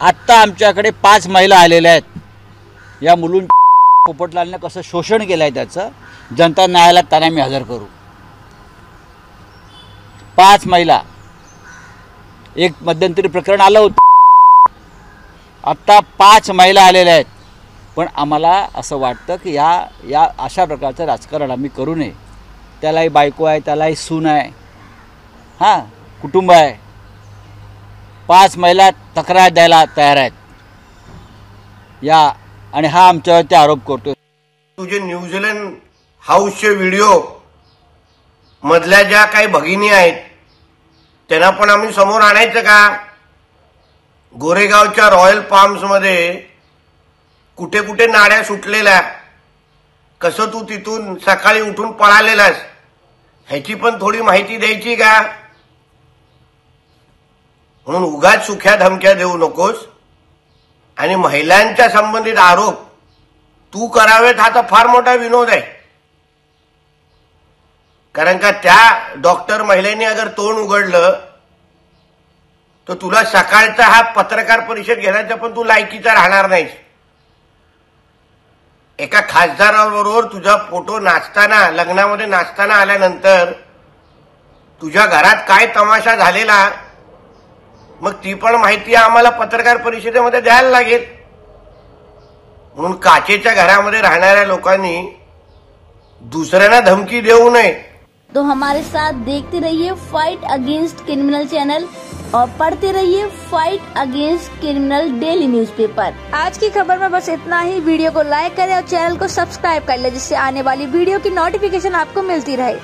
आत्ता आमच्याकडे 5 महिला आलेल्या आहेत। या मुलून पोपटलालने कसं शोषण केलं आहे त्याचं जनता न्यायालयात त्यांना मी हजर करू। 5 महिला, एक मध्यंतरी प्रकरण आलं होतं, आत्ता 5 महिला आलेल्या आहेत। पण आम्हाला असं वाटतं की या अशा प्रकारचं राजकारण आम्ही करू नये। त्यालाही बायको आहे, त्यालाही सून आहे, हां कुटुंब आहे। 5 महिला तक्रार द्यायला तयार आहेत या, आणि हा आमच्यावरती आरोप करतो। तुझे न्यूझीलंड हाऊसचे व्हिडिओ मधल्या ज्या काही भगिनी आहेत त्यांना पण आम्ही समोर आणायचं का? गोरेगावच्या रॉयल पाम्समध्ये कुठे कुठे नाड्या सुटलेल्या, कसं तू तिथून सकाळी उठून पळालेलास ह्याची पण थोडी माहिती द्यायची का? म्हणून उगाच सुख्या धमक्या देऊ नकोस। आणि महिलांच्या संबंधित आरोप तू करावेत हा तर फार मोठा विनोद आहे। कारण का त्या डॉक्टर महिलेने अगर तोंड उघडलं तर तुला सकाळचा हा पत्रकार परिषद घेण्याचा पण तू लायकीचा राहणार नाहीस। एका खासदाराबरोबर तुझा फोटो नाचताना, लग्नामध्ये नाचताना आल्यानंतर तुझ्या घरात काय तमाशा झालेला मग ती पण माहिती आम्हाला पत्रकार परिषदेमध्ये द्यायला लागेल। म्हणून काचेच्या घरामध्ये राहणाऱ्या लोकांनी दुसऱ्यांना धमकी देऊ नये। तो हमारे साथ देखते रहिए फाइट अगेंस्ट क्रिमिनल चैनल और पढ़ते रहिए fight against criminal daily newspaper. आज की खबर में बस इतना ही। वीडियो को लाइक करें और चैनल को सब्सक्राइब कर लें जिससे आने वाली वीडियो की नोटिफिकेशन आपको मिलती रहे।